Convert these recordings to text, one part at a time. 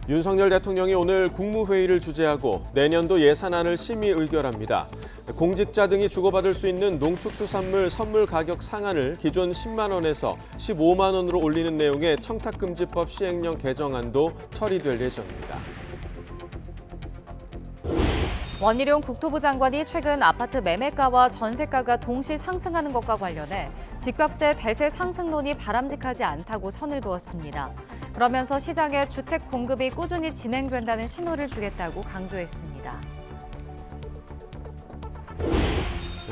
윤석열 대통령이 오늘 국무회의를 주재하고 내년도 예산안을 심의 의결합니다. 공직자 등이 주고받을 수 있는 농축수산물 선물 가격 상한을 기존 10만 원에서 15만 원으로 올리는 내용의 청탁금지법 시행령 개정안도 처리될 예정입니다. 원희룡 국토부 장관이 최근 아파트 매매가와 전세가가 동시 상승하는 것과 관련해 집값의 대세 상승론이 바람직하지 않다고 선을 그었습니다. 그러면서 시장에 주택 공급이 꾸준히 진행된다는 신호를 주겠다고 강조했습니다.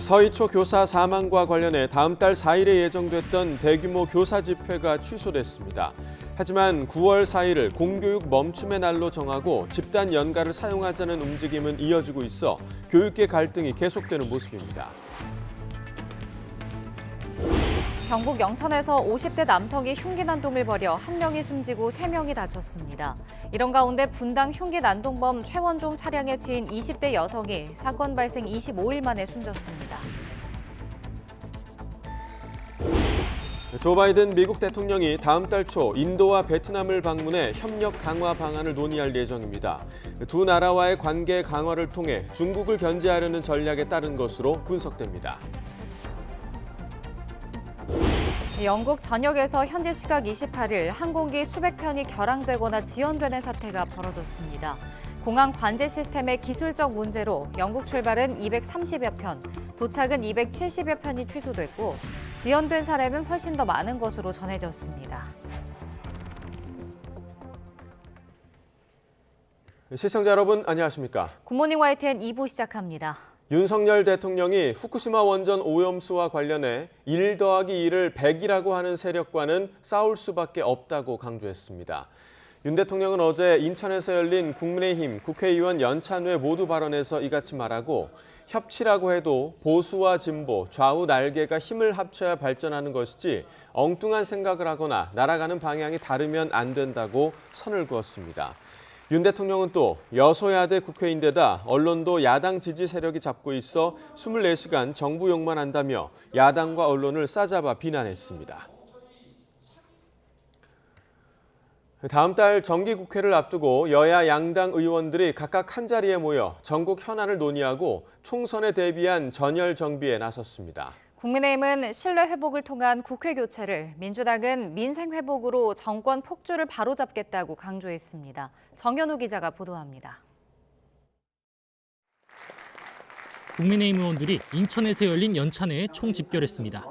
서희초 교사 사망과 관련해 다음 달 4일에 예정됐던 대규모 교사 집회가 취소됐습니다. 하지만 9월 4일을 공교육 멈춤의 날로 정하고 집단 연가를 사용하자는 움직임은 이어지고 있어 교육계 갈등이 계속되는 모습입니다. 경북 영천에서 50대 남성이 흉기 난동을 벌여 1명이 숨지고 3명이 다쳤습니다. 이런 가운데 분당 흉기 난동범 최원종 차량에 치인 20대 여성이 사건 발생 25일 만에 숨졌습니다. 조 바이든 미국 대통령이 다음 달 초 인도와 베트남을 방문해 협력 강화 방안을 논의할 예정입니다. 두 나라와의 관계 강화를 통해 중국을 견제하려는 전략에 따른 것으로 분석됩니다. 영국 전역에서 현지 시각 28일 항공기 수백 편이 결항되거나 지연되는 사태가 벌어졌습니다. 공항 관제 시스템의 기술적 문제로 영국 출발은 230여 편, 도착은 270여 편이 취소됐고 지연된 사례는 훨씬 더 많은 것으로 전해졌습니다. 시청자 여러분 안녕하십니까? 굿모닝 YTN 2부 시작합니다. 윤석열 대통령이 후쿠시마 원전 오염수와 관련해 1 더하기 1을 100이라고 하는 세력과는 싸울 수밖에 없다고 강조했습니다. 윤 대통령은 어제 인천에서 열린 국민의힘 국회의원 연찬회 모두 발언에서 이같이 말하고 협치라고 해도 보수와 진보, 좌우 날개가 힘을 합쳐야 발전하는 것이지 엉뚱한 생각을 하거나 날아가는 방향이 다르면 안 된다고 선을 그었습니다. 윤 대통령은 또 여소야대 국회인데다 언론도 야당 지지 세력이 잡고 있어 24시간 정부 욕만 한다며 야당과 언론을 싸잡아 비난했습니다. 다음 달 정기국회를 앞두고 여야 양당 의원들이 각각 한자리에 모여 전국 현안을 논의하고 총선에 대비한 전열 정비에 나섰습니다. 국민의힘은 신뢰 회복을 통한 국회 교체를, 민주당은 민생 회복으로 정권 폭주를 바로잡겠다고 강조했습니다. 정현우 기자가 보도합니다. 국민의힘 의원들이 인천에서 열린 연찬회에 총집결했습니다.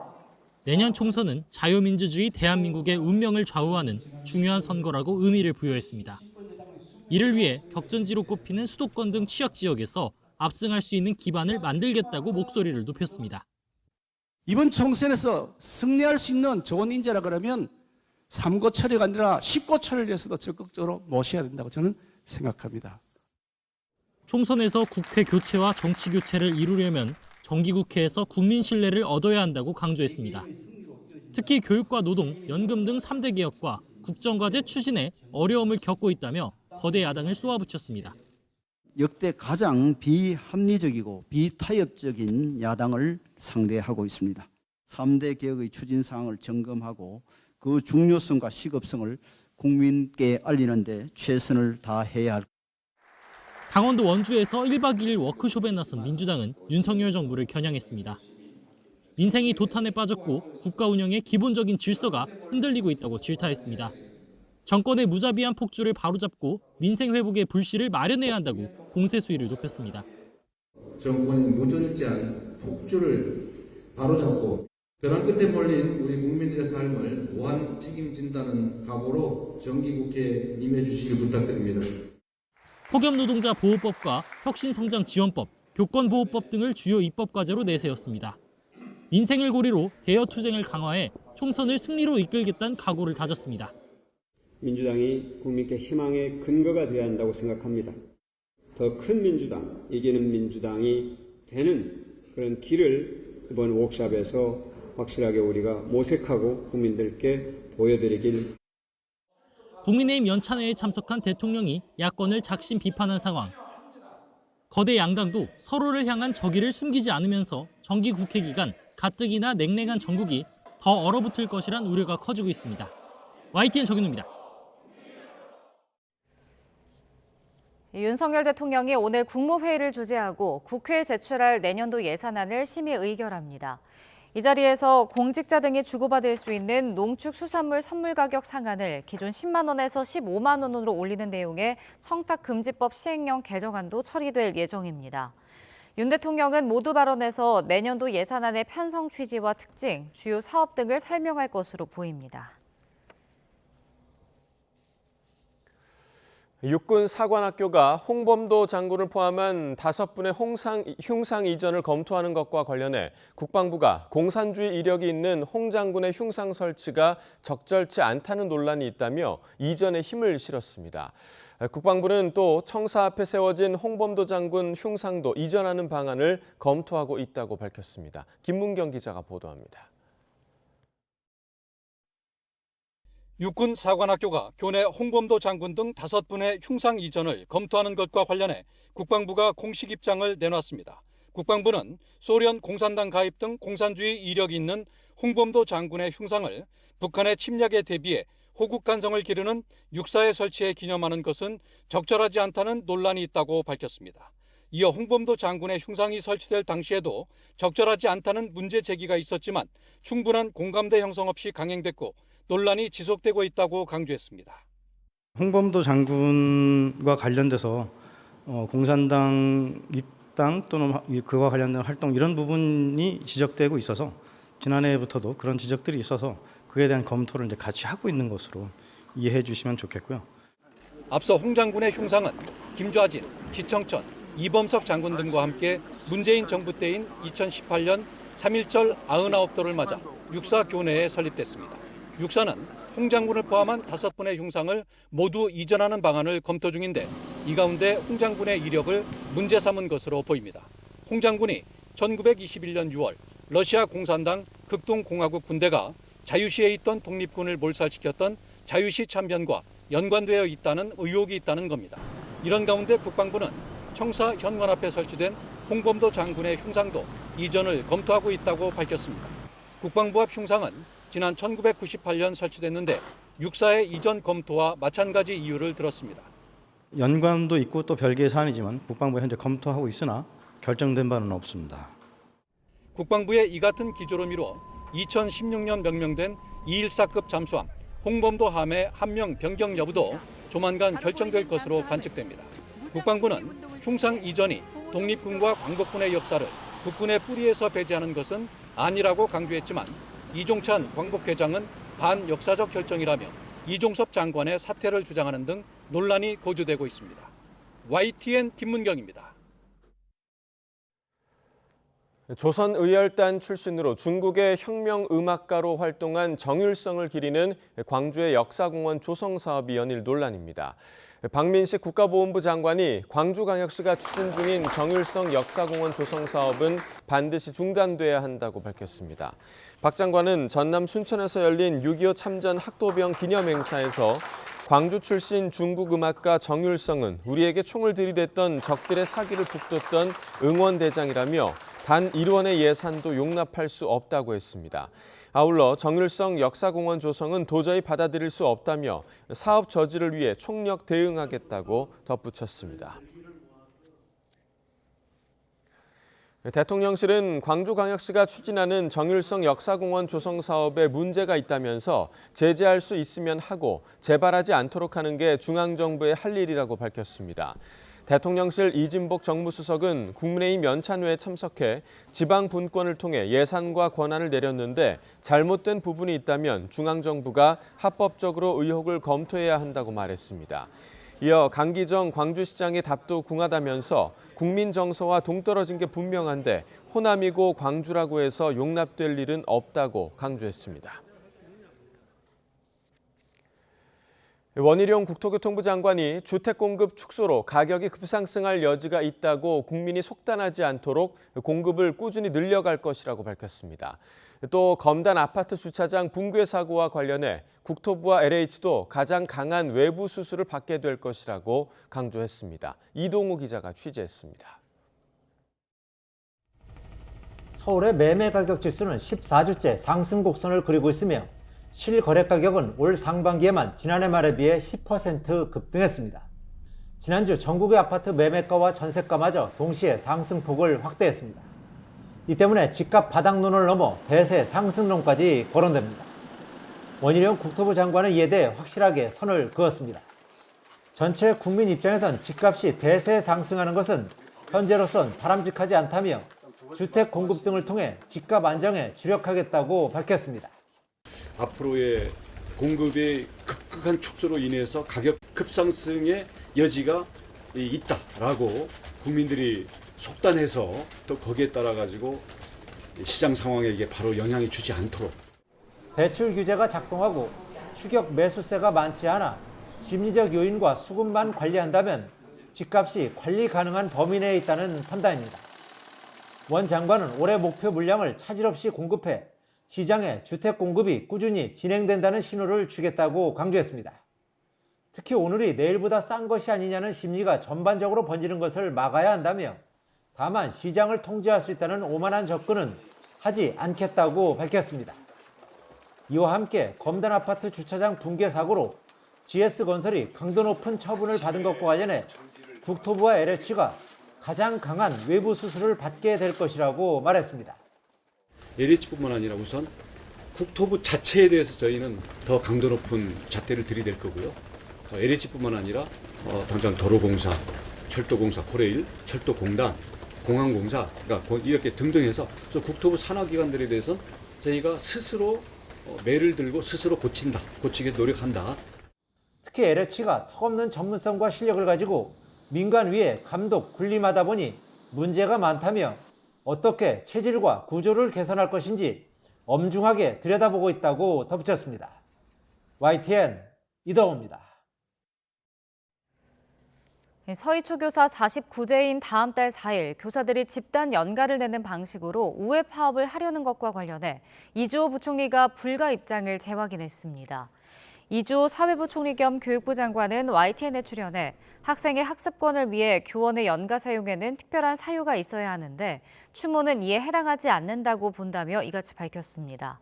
내년 총선은 자유민주주의 대한민국의 운명을 좌우하는 중요한 선거라고 의미를 부여했습니다. 이를 위해 격전지로 꼽히는 수도권 등 취약지역에서 압승할 수 있는 기반을 만들겠다고 목소리를 높였습니다. 이번 총선에서 승리할 수 있는 좋은 인재라 그러면 3고 처리가 아니라 10고 처리를 위해서도 적극적으로 모셔야 된다고 저는 생각합니다. 총선에서 국회 교체와 정치 교체를 이루려면 정기국회에서 국민 신뢰를 얻어야 한다고 강조했습니다. 특히 교육과 노동, 연금 등 3대 개혁과 국정과제 추진에 어려움을 겪고 있다며 거대 야당을 쏘아붙였습니다. 역대 가장 비합리적이고 비타협적인 야당을 상대하고 있습니다. 3대 개혁의 추진 사항을 점검하고 그 중요성과 시급성을 국민께 알리는 데 최선을 다해야 할. 강원도 원주에서 1박 2일 워크숍에 나선 민주당은 윤석열 정부를 겨냥했습니다. 민생이 도탄에 빠졌고 국가 운영의 기본적인 질서가 흔들리고 있다고 질타했습니다. 정권의 무자비한 폭주를 바로잡고 민생 회복의 불씨를 마련해야 한다고 공세 수위를 높였습니다. 정권의 무절제한 폭주를 바로잡고 벼랑 끝에 몰린 우리 국민들의 삶을 무한 책임진다는 각오로 정기국회에 임해주시길 부탁드립니다. 폭염노동자 보호법과 혁신성장지원법, 교권보호법 등을 주요 입법과제로 내세웠습니다. 민생을 고리로 대여투쟁을 강화해 총선을 승리로 이끌겠다는 각오를 다졌습니다. 민주당이 국민께 희망의 근거가 되어야 한다고 생각합니다. 더 큰 민주당, 이기는 민주당이 되는 그런 길을 이번 워크숍에서 확실하게 우리가 모색하고 국민들께 보여드리길. 국민의힘 연찬회에 참석한 대통령이 야권을 작심 비판한 상황. 거대 양당도 서로를 향한 적의를 숨기지 않으면서 정기 국회 기간 가뜩이나 냉랭한 정국이 더 얼어붙을 것이란 우려가 커지고 있습니다. YTN 정윤우입니다. 윤석열 대통령이 오늘 국무회의를 주재하고 국회에 제출할 내년도 예산안을 심의 의결합니다. 이 자리에서 공직자 등이 주고받을 수 있는 농축수산물 선물 가격 상한을 기존 10만 원에서 15만 원으로 올리는 내용의 청탁금지법 시행령 개정안도 처리될 예정입니다. 윤 대통령은 모두 발언에서 내년도 예산안의 편성 취지와 특징, 주요 사업 등을 설명할 것으로 보입니다. 육군 사관학교가 홍범도 장군을 포함한 5분의 흉상 이전을 검토하는 것과 관련해 국방부가 공산주의 이력이 있는 홍 장군의 흉상 설치가 적절치 않다는 논란이 있다며 이전에 힘을 실었습니다. 국방부는 또 청사 앞에 세워진 홍범도 장군 흉상도 이전하는 방안을 검토하고 있다고 밝혔습니다. 김문경 기자가 보도합니다. 육군 사관학교가 교내 홍범도 장군 등 5분의 흉상 이전을 검토하는 것과 관련해 국방부가 공식 입장을 내놨습니다. 국방부는 소련 공산당 가입 등 공산주의 이력이 있는 홍범도 장군의 흉상을 북한의 침략에 대비해 호국 간성을 기르는 육사에 설치해 기념하는 것은 적절하지 않다는 논란이 있다고 밝혔습니다. 이어 홍범도 장군의 흉상이 설치될 당시에도 적절하지 않다는 문제 제기가 있었지만 충분한 공감대 형성 없이 강행됐고 논란이 지속되고 있다고 강조했습니다. 홍범도 장군과 관련돼서 공산당 입당 또는 그와 관련된 활동 이런 부분이 지적되고 있어서 지난해부터도 그런 지적들이 있어서 그에 대한 검토를 이제 같이 하고 있는 것으로 이해해 주시면 좋겠고요. 앞서 홍 장군의 흉상은 김좌진, 지청천, 이범석 장군 등과 함께 문재인 정부 때인 2018년 3.1절 99돌을 맞아 육사 교내에 설립됐습니다. 육사는 홍 장군을 포함한 5분의 흉상을 모두 이전하는 방안을 검토 중인데 이 가운데 홍 장군의 이력을 문제 삼은 것으로 보입니다. 홍 장군이 1921년 6월 러시아 공산당 극동공화국 군대가 자유시에 있던 독립군을 몰살시켰던 자유시 참변과 연관되어 있다는 의혹이 있다는 겁니다. 이런 가운데 국방부는 청사 현관 앞에 설치된 홍범도 장군의 흉상도 이전을 검토하고 있다고 밝혔습니다. 국방부 앞 흉상은 지난 1998년 설치됐는데 육사의 이전 검토와 마찬가지 이유를 들었습니다. 연관도 있고 또 별개의 사안이지만 국방부에 현재 검토하고 있으나 결정된 바는 없습니다. 국방부의 이 같은 기조로 미뤄 2016년 명명된 214급 잠수함 홍범도 함의 함명 변경 여부도 조만간 결정될 것으로 관측됩니다. 국방부는 흉상 이전이 독립군과 광복군의 역사를 국군의 뿌리에서 배제하는 것은 아니라고 강조했지만 이종찬 광복회장은 반역사적 결정이라며 이종섭 장관의 사퇴를 주장하는 등 논란이 고조되고 있습니다. YTN 김문경입니다. 조선의열단 출신으로 중국의 혁명음악가로 활동한 정율성을 기리는 광주의 역사공원 조성 사업이 연일 논란입니다. 박민식 국가보훈부 장관이 광주광역시가 추진 중인 정율성 역사공원 조성 사업은 반드시 중단돼야 한다고 밝혔습니다. 박 장관은 전남 순천에서 열린 6.25 참전 학도병 기념행사에서 광주 출신 중국 음악가 정율성은 우리에게 총을 들이댔던 적들의 사기를 북돋던 응원대장이라며 단 1원의 예산도 용납할 수 없다고 했습니다. 아울러 정율성 역사공원 조성은 도저히 받아들일 수 없다며 사업 저지를 위해 총력 대응하겠다고 덧붙였습니다. 대통령실은 광주광역시가 추진하는 정율성 역사공원 조성 사업에 문제가 있다면서 제재할 수 있으면 하고 재발하지 않도록 하는 게 중앙정부의 할 일이라고 밝혔습니다. 대통령실 이진복 정무수석은 국민의힘 연찬회에 참석해 지방 분권을 통해 예산과 권한을 내렸는데 잘못된 부분이 있다면 중앙정부가 합법적으로 의혹을 검토해야 한다고 말했습니다. 이어 강기정 광주시장의 답도 궁하다면서 국민 정서와 동떨어진 게 분명한데 호남이고 광주라고 해서 용납될 일은 없다고 강조했습니다. 원희룡 국토교통부 장관이 주택 공급 축소로 가격이 급상승할 여지가 있다고 국민이 속단하지 않도록 공급을 꾸준히 늘려갈 것이라고 밝혔습니다. 또 검단 아파트 주차장 붕괴 사고와 관련해 국토부와 LH도 가장 강한 외부 수술을 받게 될 것이라고 강조했습니다. 이동우 기자가 취재했습니다. 서울의 매매 가격 지수는 14주째 상승 곡선을 그리고 있으며 실거래 가격은 올 상반기에만 지난해 말에 비해 10% 급등했습니다. 지난주 전국의 아파트 매매가와 전세가마저 동시에 상승폭을 확대했습니다. 이 때문에 집값 바닥론을 넘어 대세 상승론까지 거론됩니다. 원희룡 국토부 장관은 이에 대해 확실하게 선을 그었습니다. 전체 국민 입장에선 집값이 대세 상승하는 것은 현재로선 바람직하지 않다며 주택 공급 등을 통해 집값 안정에 주력하겠다고 밝혔습니다. 앞으로의 공급의 급격한 축소로 인해서 가격 급상승의 여지가 있다라고 국민들이 속단해서 또 거기에 따라 가지고 시장 상황에 이게 바로 영향이 주지 않도록 대출 규제가 작동하고 추격 매수세가 많지 않아 심리적 요인과 수급만 관리한다면 집값이 관리 가능한 범위 내에 있다는 판단입니다. 원 장관은 올해 목표 물량을 차질 없이 공급해 시장에 주택 공급이 꾸준히 진행된다는 신호를 주겠다고 강조했습니다. 특히 오늘이 내일보다 싼 것이 아니냐는 심리가 전반적으로 번지는 것을 막아야 한다며 다만 시장을 통제할 수 있다는 오만한 접근은 하지 않겠다고 밝혔습니다. 이와 함께 검단 아파트 주차장 붕괴 사고로 GS건설이 강도 높은 처분을 받은 것과 관련해 국토부와 LH가 가장 강한 외부 수술을 받게 될 것이라고 말했습니다. LH뿐만 아니라 우선 국토부 자체에 대해서 저희는 더 강도 높은 잣대를 들이댈 거고요. LH뿐만 아니라 당장 도로공사, 철도공사, 고레일, 철도공단, 공항공사, 그러니까 이렇게 등등 해서 국토부 산하기관들에 대해서 저희가 스스로 매를 들고 스스로 고치게 노력한다. 특히 LH가 턱없는 전문성과 실력을 가지고 민간 위에 감독, 군림하다 보니 문제가 많다며 어떻게 체질과 구조를 개선할 것인지 엄중하게 들여다보고 있다고 덧붙였습니다. YTN 이동호입니다. 서희초교사 49제인 다음 달 4일 교사들이 집단 연가를 내는 방식으로 우회 파업을 하려는 것과 관련해 이주호 부총리가 불가 입장을 재확인했습니다. 이주호 사회부 총리 겸 교육부 장관은 YTN에 출연해 학생의 학습권을 위해 교원의 연가 사용에는 특별한 사유가 있어야 하는데 추모는 이에 해당하지 않는다고 본다며 이같이 밝혔습니다.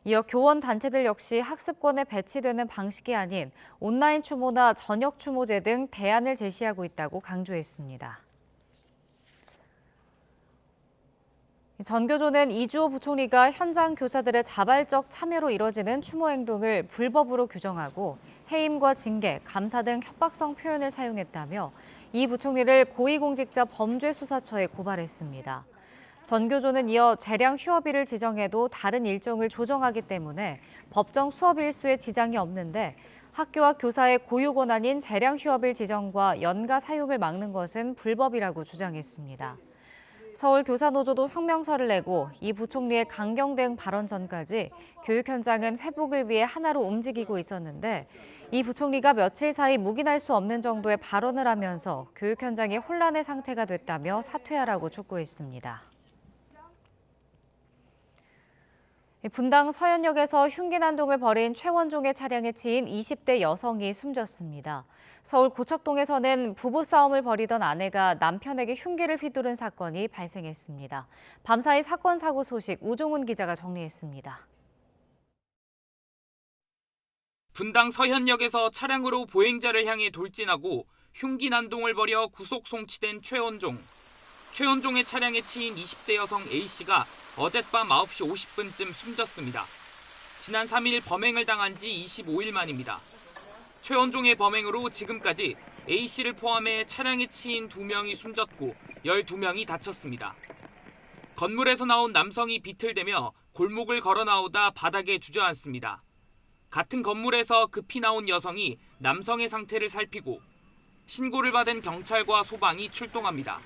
이어 교원 단체들 역시 학습권에 배치되는 방식이 아닌 온라인 추모나 저녁 추모제 등 대안을 제시하고 있다고 강조했습니다. 전교조는 이주호 부총리가 현장 교사들의 자발적 참여로 이뤄지는 추모 행동을 불법으로 규정하고 해임과 징계, 감사 등 협박성 표현을 사용했다며 이 부총리를 고위공직자 범죄수사처에 고발했습니다. 전교조는 이어 재량 휴업일을 지정해도 다른 일정을 조정하기 때문에 법정 수업 일수에 지장이 없는데 학교와 교사의 고유 권한인 재량 휴업일 지정과 연가 사용을 막는 것은 불법이라고 주장했습니다. 서울교사노조도 성명서를 내고 이 부총리의 강경 대응 발언 전까지 교육 현장은 회복을 위해 하나로 움직이고 있었는데 이 부총리가 며칠 사이 묵인할 수 없는 정도의 발언을 하면서 교육 현장이 혼란의 상태가 됐다며 사퇴하라고 촉구했습니다. 분당 서현역에서 흉기난동을 벌인 최원종의 차량에 치인 20대 여성이 숨졌습니다. 서울 고척동에서는 부부싸움을 벌이던 아내가 남편에게 흉기를 휘두른 사건이 발생했습니다. 밤사이 사건 사고 소식 우종훈 기자가 정리했습니다. 분당 서현역에서 차량으로 보행자를 향해 돌진하고 흉기난동을 벌여 구속 송치된 최원종. 최원종의 차량에 치인 20대 여성 A씨가 어젯밤 9시 50분쯤 숨졌습니다. 지난 3일 범행을 당한 지 25일 만입니다. 최원종의 범행으로 지금까지 A씨를 포함해 차량에 치인 2명이 숨졌고 12명이 다쳤습니다. 건물에서 나온 남성이 비틀대며 골목을 걸어 나오다 바닥에 주저앉습니다. 같은 건물에서 급히 나온 여성이 남성의 상태를 살피고 신고를 받은 경찰과 소방이 출동합니다.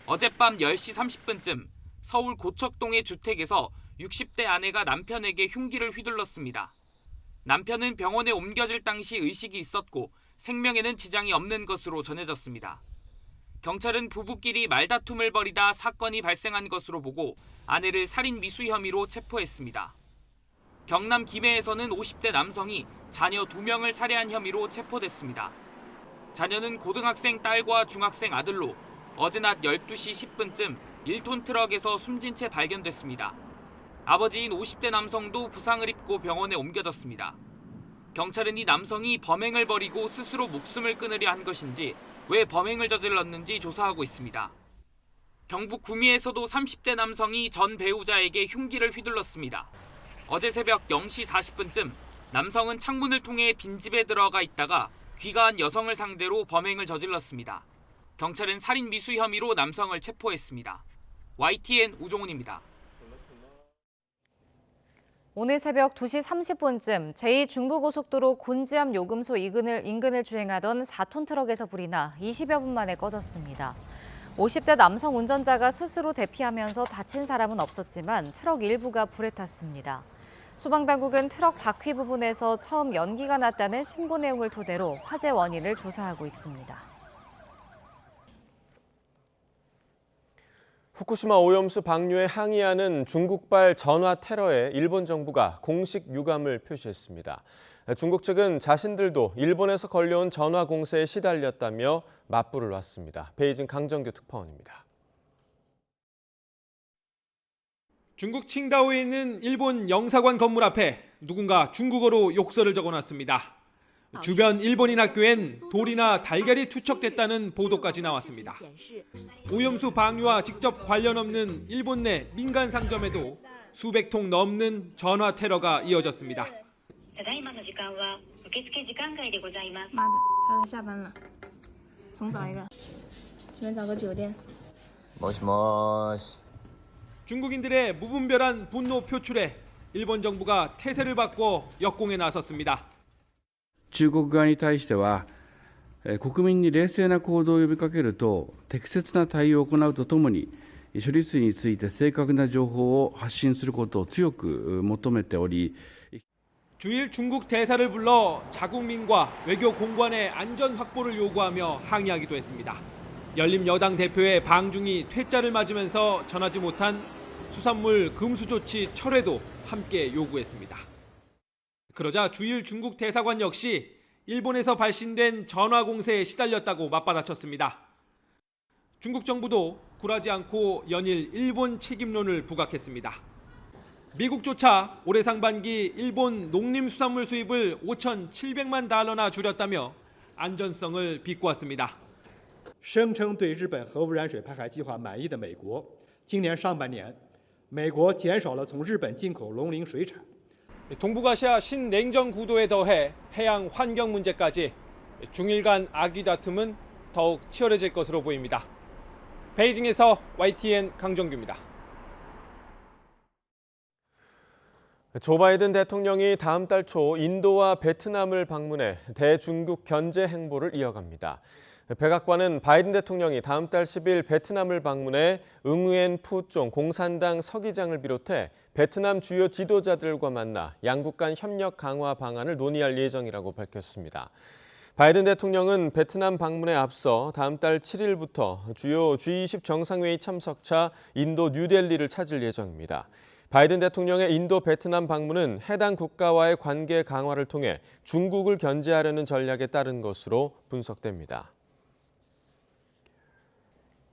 어젯밤 10시 30분쯤 서울 고척동의 주택에서 60대 아내가 남편에게 흉기를 휘둘렀습니다. 남편은 병원에 옮겨질 당시 의식이 있었고 생명에는 지장이 없는 것으로 전해졌습니다. 경찰은 부부끼리 말다툼을 벌이다 사건이 발생한 것으로 보고 아내를 살인 미수 혐의로 체포했습니다. 경남 김해에서는 50대 남성이 자녀 2명을 살해한 혐의로 체포됐습니다. 자녀는 고등학생 딸과 중학생 아들로 어제 낮 12시 10분쯤 1톤 트럭에서 숨진 채 발견됐습니다. 아버지인 50대 남성도 부상을 입고 병원에 옮겨졌습니다. 경찰은 이 남성이 범행을 벌이고 스스로 목숨을 끊으려 한 것인지 왜 범행을 저질렀는지 조사하고 있습니다. 경북 구미에서도 30대 남성이 전 배우자에게 흉기를 휘둘렀습니다. 어제 새벽 0시 40분쯤 남성은 창문을 통해 빈집에 들어가 있다가 귀가한 여성을 상대로 범행을 저질렀습니다. 경찰은 살인 미수 혐의로 남성을 체포했습니다. YTN 우종훈입니다. 오늘 새벽 2시 30분쯤 제2중부고속도로 곤지암 요금소 인근을 주행하던 4톤 트럭에서 불이 나 20여 분 만에 꺼졌습니다. 50대 남성 운전자가 스스로 대피하면서 다친 사람은 없었지만 트럭 일부가 불에 탔습니다. 소방당국은 트럭 바퀴 부분에서 처음 연기가 났다는 신고 내용을 토대로 화재 원인을 조사하고 있습니다. 후쿠시마 오염수 방류에 항의하는 중국발 전화 테러에 일본 정부가 공식 유감을 표시했습니다. 중국 측은 자신들도 일본에서 걸려온 전화 공세에 시달렸다며 맞불을 놨습니다. 베이징 강정규 특파원입니다. 중국 칭다오에 있는 일본 영사관 건물 앞에 누군가 중국어로 욕설을 적어놨습니다. 주변 일본인 학교엔 돌이나 달걀이 투척됐다는 보도까지 나왔습니다. 오염수 방류와 직접 관련 없는 일본 내 민간 상점에도 수백 통 넘는 전화 테러가 이어졌습니다. 중국인들의 무분별한 분노 표출에 일본 정부가 태세를 바꿔 역공에 나섰습니다. 中国側に対しては、国民に冷静な行動を呼びかけると、適切な対応を行うとともに、処理水について正確な情報を発信することを強く求めており、 주일 중국 대사를 불러 자국민과 외교 공관의 안전 확보를 요구하며 항의하기도 했습니다. 열린 여당 대표의 방중이 퇴짜를 맞으면서 전하지 못한 수산물 금수 조치 철회도 함께 요구했습니다. 그러자 주일 중국 대사관 역시 일본에서 발신된 전화 공세에 시달렸다고 맞받아쳤습니다. 중국 정부도 굴하지 않고 연일 일본 책임론을 부각했습니다. 미국조차 올해 상반기 일본 농림수산물 수입을 5,700만 달러나 줄였다며 안전성을 비꼬았습니다. 声称对日本核污染水排海计划满意的美国，今年上半年，美国减少了从日本进口农林水产。 동북아시아 신냉전 구도에 더해 해양 환경 문제까지 중일 간 악의 다툼은 더욱 치열해질 것으로 보입니다. 베이징에서 YTN 강정규입니다. 조 바이든 대통령이 다음 달 초 인도와 베트남을 방문해 대중국 견제 행보를 이어갑니다. 백악관은 바이든 대통령이 다음 달 10일 베트남을 방문해 응우엔 푸종 공산당 서기장을 비롯해 베트남 주요 지도자들과 만나 양국 간 협력 강화 방안을 논의할 예정이라고 밝혔습니다. 바이든 대통령은 베트남 방문에 앞서 다음 달 7일부터 주요 G20 정상회의 참석차 인도 뉴델리를 찾을 예정입니다. 바이든 대통령의 인도 베트남 방문은 해당 국가와의 관계 강화를 통해 중국을 견제하려는 전략에 따른 것으로 분석됩니다.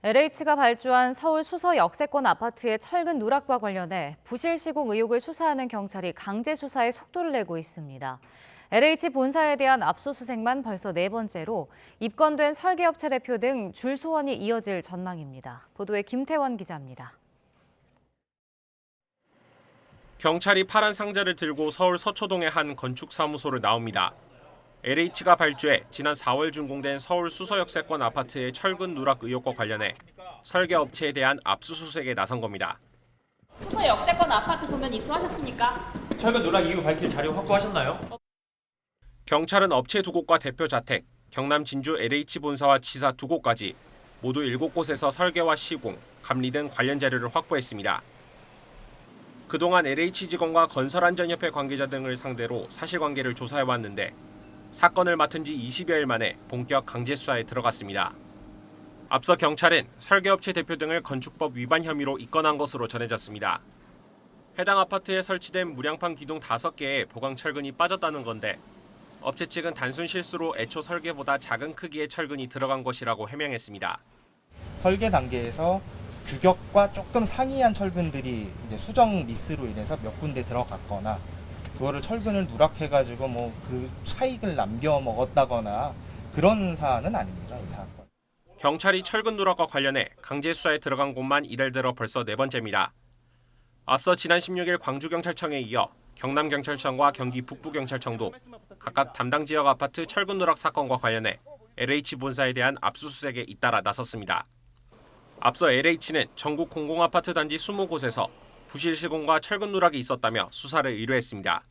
LH가 발주한 서울 수서 역세권 아파트의 철근 누락과 관련해 부실 시공 의혹을 수사하는 경찰이 강제 수사에 속도를 내고 있습니다. LH 본사에 대한 압수수색만 벌써 4번째로 입건된 설계업체 대표 등 줄 소원이 이어질 전망입니다. 보도에 김태원 기자입니다. 경찰이 파란 상자를 들고 서울 서초동의 한 건축사무소를 나옵니다. LH가 발주해 지난 4월 준공된 서울 수서역세권 아파트의 철근 누락 의혹과 관련해 설계업체에 대한 압수수색에 나선 겁니다. 수서역세권 아파트 도면 입수하셨습니까? 철근 누락 이유 밝힐 자료 확보하셨나요? 경찰은 업체 2곳과 대표 자택, 경남 진주 LH 본사와 지사 2곳까지 모두 7곳에서 설계와 시공, 감리 등 관련 자료를 확보했습니다. 그동안 LH 직원과 건설안전협회 관계자 등을 상대로 사실관계를 조사해왔는데 사건을 맡은 지 20여일 만에 본격 강제 수사에 들어갔습니다. 앞서 경찰은 설계업체 대표 등을 건축법 위반 혐의로 입건한 것으로 전해졌습니다. 해당 아파트에 설치된 무량판 기둥 5개에 보강 철근이 빠졌다는 건데 업체 측은 단순 실수로 애초 설계보다 작은 크기의 철근이 들어간 것이라고 해명했습니다. 설계 단계에서 규격과 조금 상이한 철근들이 이제 수정 미스로 인해서 몇 군데 들어갔거나 그거를 철근을 누락해가지고 뭐 그 차익을 남겨 먹었다거나 그런 사안은 아닙니다. 이 사건. 경찰이 철근 누락과 관련해 강제 수사에 들어간 곳만 이달 들어 벌써 4번째입니다. 앞서 지난 16일 광주경찰청에 이어 경남경찰청과 경기 북부경찰청도 각각 담당 지역 아파트 철근 누락 사건과 관련해 LH 본사에 대한 압수수색에 잇따라 나섰습니다. 앞서 LH는 전국 공공아파트 단지 20곳에서 부실 시공과 철근 누락이 있었다며 수사를 의뢰했습니다.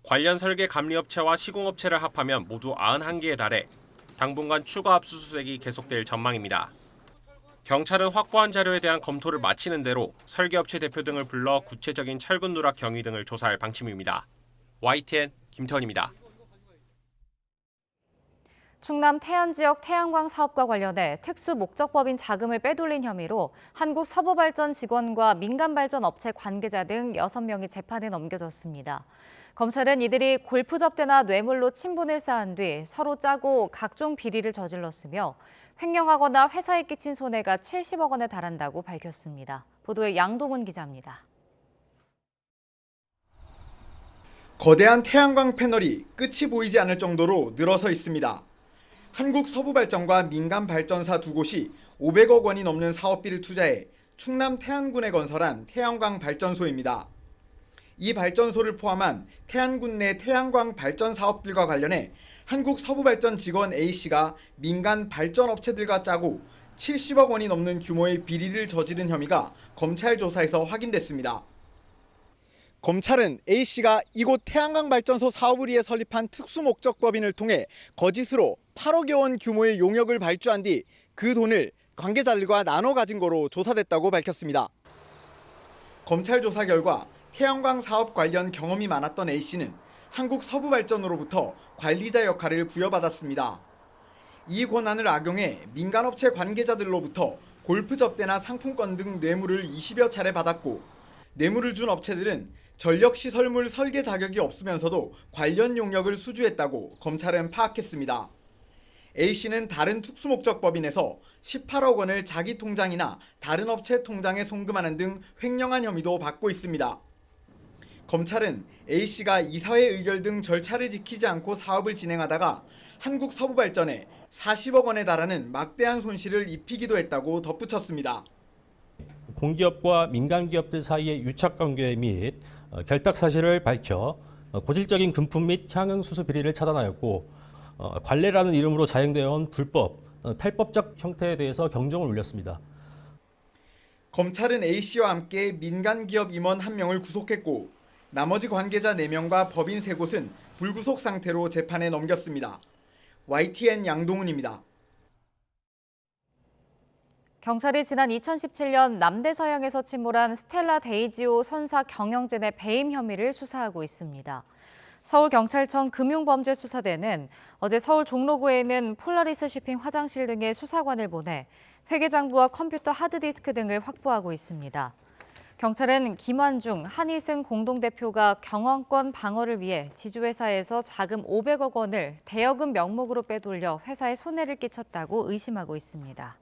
관련 설계 감리업체와 시공업체를 합하면 모두 91개에 달해 당분간 추가 압수수색이 계속될 전망입니다. 경찰은 확보한 자료에 대한 검토를 마치는 대로 설계업체 대표 등을 불러 구체적인 철근 누락 경위 등을 조사할 방침입니다. YTN 김태원입니다. 충남 태안 지역 태양광 사업과 관련해 특수 목적법인 자금을 빼돌린 혐의로 한국서부발전 직원과 민간발전업체 관계자 등 6명이 재판에 넘겨졌습니다. 검찰은 이들이 골프 접대나 뇌물로 친분을 쌓은 뒤 서로 짜고 각종 비리를 저질렀으며 횡령하거나 회사에 끼친 손해가 70억 원에 달한다고 밝혔습니다. 보도에 양동훈 기자입니다. 거대한 태양광 패널이 끝이 보이지 않을 정도로 늘어서 있습니다. 한국서부발전과 민간발전사 두 곳이 500억 원이 넘는 사업비를 투자해 충남 태안군에 건설한 태양광 발전소입니다. 이 발전소를 포함한 태안군 내 태양광 발전 사업들과 관련해 한국서부발전 직원 A씨가 민간 발전업체들과 짜고 70억 원이 넘는 규모의 비리를 저지른 혐의가 검찰 조사에서 확인됐습니다. 검찰은 A씨가 이곳 태양광 발전소 사업을 위해 설립한 특수목적법인을 통해 거짓으로 8억여 원 규모의 용역을 발주한 뒤 그 돈을 관계자들과 나눠 가진 거로 조사됐다고 밝혔습니다. 검찰 조사 결과 태양광 사업 관련 경험이 많았던 A씨는 한국서부발전으로부터 관리자 역할을 부여받았습니다. 이 권한을 악용해 민간업체 관계자들로부터 골프 접대나 상품권 등 뇌물을 20여 차례 받았고 뇌물을 준 업체들은 전력시설물 설계 자격이 없으면서도 관련 용역을 수주했다고 검찰은 파악했습니다. A씨는 다른 특수목적법인에서 18억 원을 자기 통장이나 다른 업체 통장에 송금하는 등 횡령한 혐의도 받고 있습니다. 검찰은 A씨가 이사회 의결 등 절차를 지키지 않고 사업을 진행하다가 한국서부발전에 40억 원에 달하는 막대한 손실을 입히기도 했다고 덧붙였습니다. 공기업과 민간기업들 사이의 유착관계 및 결탁 사실을 밝혀 고질적인 금품 및 향응 수수 비리를 차단하였고 관례라는 이름으로 자행되어 온 불법, 탈법적 형태에 대해서 경종을 울렸습니다. 검찰은 A씨와 함께 민간기업 임원 1명을 구속했고 나머지 관계자 4명과 법인 3곳은 불구속 상태로 재판에 넘겼습니다. YTN 양동훈입니다. 경찰이 지난 2017년 남대서양에서 침몰한 스텔라 데이지오 선사 경영진의 배임 혐의를 수사하고 있습니다. 서울경찰청 금융범죄수사대는 어제 서울 종로구에 있는 폴라리스 쇼핑 화장실 등의 수사관을 보내 회계장부와 컴퓨터 하드디스크 등을 확보하고 있습니다. 경찰은 김환중, 한희승 공동대표가 경영권 방어를 위해 지주회사에서 자금 500억 원을 대여금 명목으로 빼돌려 회사에 손해를 끼쳤다고 의심하고 있습니다.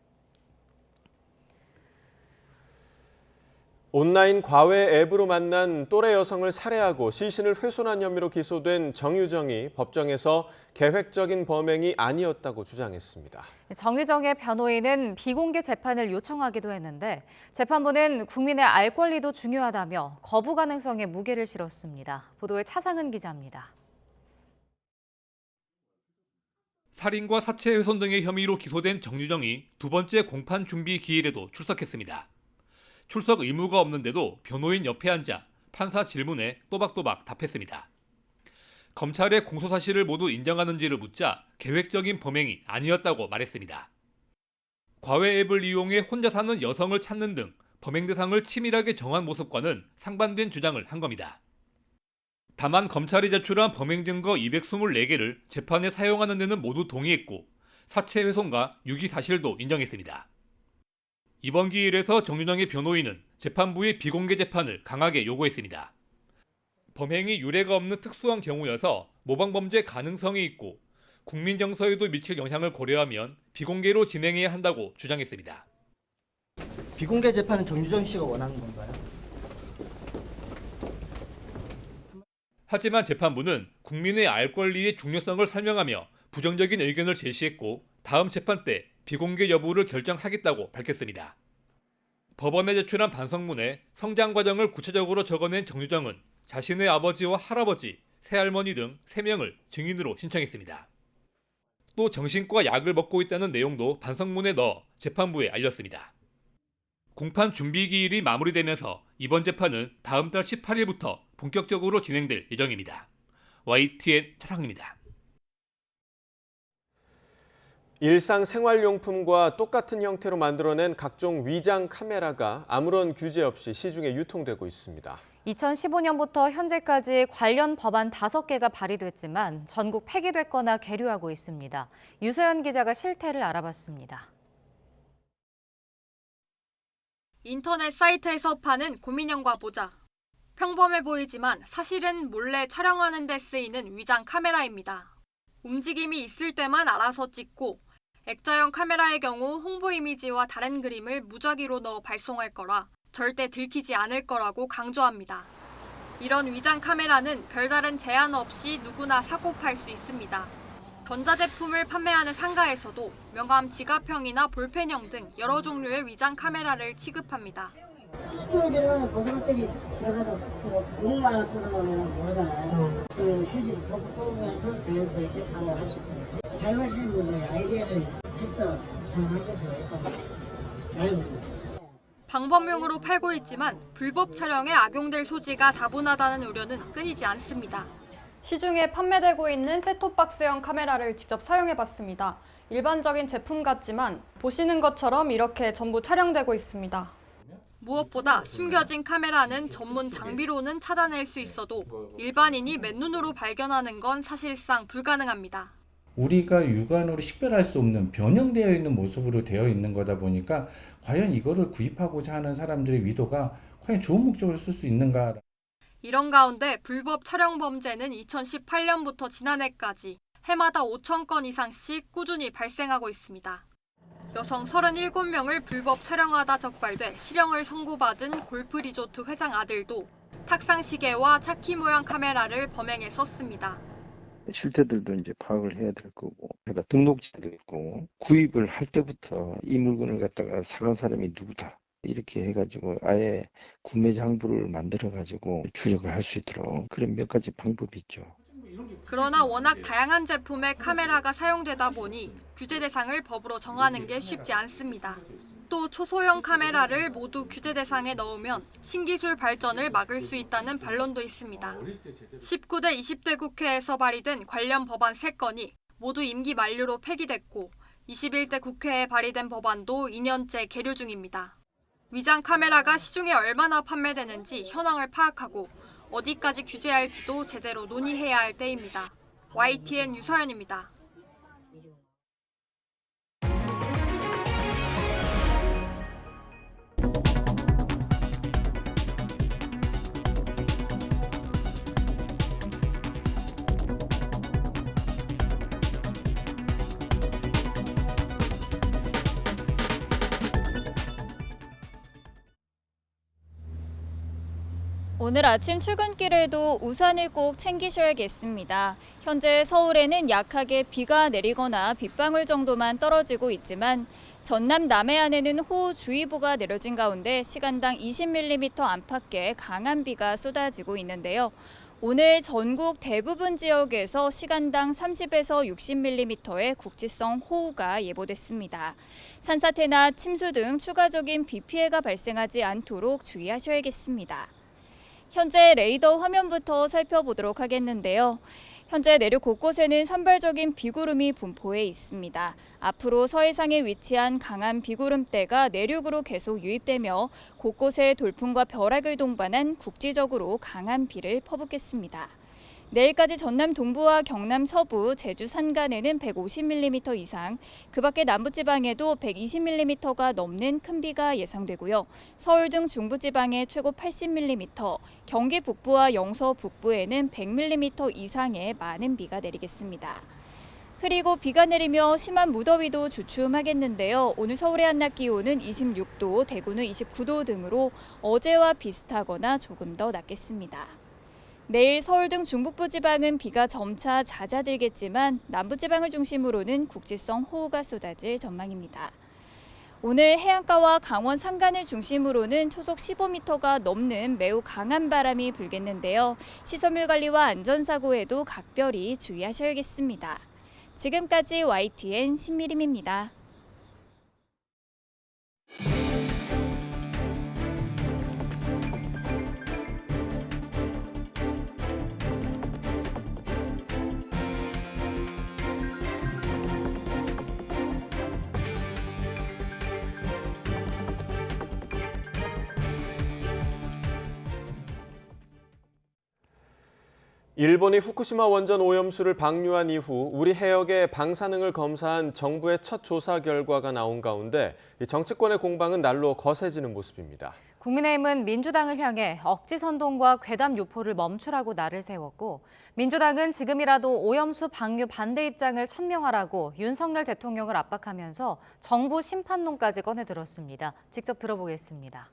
온라인 과외 앱으로 만난 또래 여성을 살해하고 시신을 훼손한 혐의로 기소된 정유정이 법정에서 계획적인 범행이 아니었다고 주장했습니다. 정유정의 변호인은 비공개 재판을 요청하기도 했는데 재판부는 국민의 알 권리도 중요하다며 거부 가능성에 무게를 실었습니다. 보도에 차상은 기자입니다. 살인과 사체 훼손 등의 혐의로 기소된 정유정이 두 번째 공판 준비 기일에도 출석했습니다. 출석 의무가 없는데도 변호인 옆에 앉아 판사 질문에 또박또박 답했습니다. 검찰의 공소 사실을 모두 인정하는지를 묻자 계획적인 범행이 아니었다고 말했습니다. 과외 앱을 이용해 혼자 사는 여성을 찾는 등 범행 대상을 치밀하게 정한 모습과는 상반된 주장을 한 겁니다. 다만 검찰이 제출한 범행 증거 224개를 재판에 사용하는 데는 모두 동의했고 사체 훼손과 유기 사실도 인정했습니다. 이번 기일에서 정유정의 변호인은 재판부의 비공개 재판을 강하게 요구했습니다. 범행이 유례가 없는 특수한 경우여서 모방범죄 가능성이 있고 국민 정서에도 미칠 영향을 고려하면 비공개로 진행해야 한다고 주장했습니다. 비공개 재판은 정유정 씨가 원하는 건가요? 하지만 재판부는 국민의 알 권리의 중요성을 설명하며 부정적인 의견을 제시했고 다음 재판 때 비공개 여부를 결정하겠다고 밝혔습니다. 법원에 제출한 반성문에 성장 과정을 구체적으로 적어낸 정유정은 자신의 아버지와 할아버지, 새할머니 등 3명을 증인으로 신청했습니다. 또 정신과 약을 먹고 있다는 내용도 반성문에 넣어 재판부에 알렸습니다. 공판 준비 기일이 마무리되면서 이번 재판은 다음 달 18일부터 본격적으로 진행될 예정입니다. YTN 차상입니다. 일상 생활용품과 똑같은 형태로 만들어낸 각종 위장 카메라가 아무런 규제 없이 시중에 유통되고 있습니다. 2015년부터 현재까지 관련 법안 5개가 발의됐지만 전국 폐기됐거나 계류하고 있습니다. 유서연 기자가 실태를 알아봤습니다. 인터넷 사이트에서 파는 곰인형과 모자. 평범해 보이지만 사실은 몰래 촬영하는 데 쓰이는 위장 카메라입니다. 움직임이 있을 때만 알아서 찍고 액자형 카메라의 경우 홍보 이미지와 다른 그림을 무작위로 넣어 발송할 거라 절대 들키지 않을 거라고 강조합니다. 이런 위장 카메라는 별다른 제한 없이 누구나 사고 팔 수 있습니다. 전자제품을 판매하는 상가에서도 명함 지갑형이나 볼펜형 등 여러 종류의 위장 카메라를 취급합니다. 시중에 들어가는 고소것들이 들어가도 6만 원 들어가면 모르잖아요. 휴지 뽑으면서 자연스럽게 방어할 수 있고 사용하시는 분들의 아이디어를 해서 사용하셔도 되고 방법용으로 팔고 있지만 불법 촬영에 악용될 소지가 다분하다는 우려는 끊이지 않습니다. 시중에 판매되고 있는 셋톱박스형 카메라를 직접 사용해봤습니다. 일반적인 제품 같지만 보시는 것처럼 이렇게 전부 촬영되고 있습니다. 무엇보다 숨겨진 카메라는 전문 장비로는 찾아낼 수 있어도 일반인이 맨눈으로 발견하는 건 사실상 불가능합니다. 우리가 육안으로 식별할 수 없는 변형되어 있는 모습으로 되어 있는 거다 보니까 과연 이거를 구입하고자 하는 사람들의 의도가 과연 좋은 목적으로 쓸 수 있는가. 이런 가운데 불법 촬영 범죄는 2018년부터 지난해까지 해마다 5천 건 이상씩 꾸준히 발생하고 있습니다. 여성 37명을 불법 촬영하다 적발돼 실형을 선고받은 골프 리조트 회장 아들도 탁상 시계와 차키 모양 카메라를 범행에 썼습니다. 실태들도 이제 파악을 해야 될 거고, 그러니까 등록증도 있고, 구입을 할 때부터 이 물건을 갖다가 사간 사람이 누구다. 이렇게 해가지고 아예 구매 장부를 만들어가지고 추적을 할 수 있도록 그런 몇 가지 방법이 있죠. 그러나 워낙 다양한 제품의 카메라가 사용되다 보니 규제 대상을 법으로 정하는 게 쉽지 않습니다. 또 초소형 카메라를 모두 규제 대상에 넣으면 신기술 발전을 막을 수 있다는 반론도 있습니다. 19대 20대 국회에서 발의된 관련 법안 3건이 모두 임기 만료로 폐기됐고 21대 국회에 발의된 법안도 2년째 계류 중입니다. 위장 카메라가 시중에 얼마나 판매되는지 현황을 파악하고 어디까지 규제할지도 제대로 논의해야 할 때입니다. YTN 유서연입니다. 오늘 아침 출근길에도 우산을 꼭 챙기셔야겠습니다. 현재 서울에는 약하게 비가 내리거나 빗방울 정도만 떨어지고 있지만 전남 남해안에는 호우주의보가 내려진 가운데 시간당 20mm 안팎의 강한 비가 쏟아지고 있는데요. 오늘 전국 대부분 지역에서 시간당 30에서 60mm의 국지성 호우가 예보됐습니다. 산사태나 침수 등 추가적인 비 피해가 발생하지 않도록 주의하셔야겠습니다. 현재 레이더 화면부터 살펴보도록 하겠는데요. 현재 내륙 곳곳에는 산발적인 비구름이 분포해 있습니다. 앞으로 서해상에 위치한 강한 비구름대가 내륙으로 계속 유입되며 곳곳에 돌풍과 벼락을 동반한 국지적으로 강한 비를 퍼붓겠습니다. 내일까지 전남 동부와 경남 서부, 제주 산간에는 150mm 이상, 그 밖에 남부지방에도 120mm가 넘는 큰 비가 예상되고요. 서울 등 중부지방에 최고 80mm, 경기 북부와 영서 북부에는 100mm 이상의 많은 비가 내리겠습니다. 흐리고 비가 내리며 심한 무더위도 주춤하겠는데요. 오늘 서울의 한낮 기온은 26도, 대구는 29도 등으로 어제와 비슷하거나 조금 더 낮겠습니다. 내일 서울 등 중북부 지방은 비가 점차 잦아들겠지만 남부지방을 중심으로는 국지성 호우가 쏟아질 전망입니다. 오늘 해안가와 강원 산간을 중심으로는 초속 15m가 넘는 매우 강한 바람이 불겠는데요. 시설물 관리와 안전사고에도 각별히 주의하셔야겠습니다. 지금까지 YTN 신미림입니다. 일본이 후쿠시마 원전 오염수를 방류한 이후 우리 해역의 방사능을 검사한 정부의 첫 조사 결과가 나온 가운데 정치권의 공방은 날로 거세지는 모습입니다. 국민의힘은 민주당을 향해 억지 선동과 괴담 유포를 멈추라고 날을 세웠고, 민주당은 지금이라도 오염수 방류 반대 입장을 천명하라고 윤석열 대통령을 압박하면서 정부 심판론까지 꺼내들었습니다. 직접 들어보겠습니다.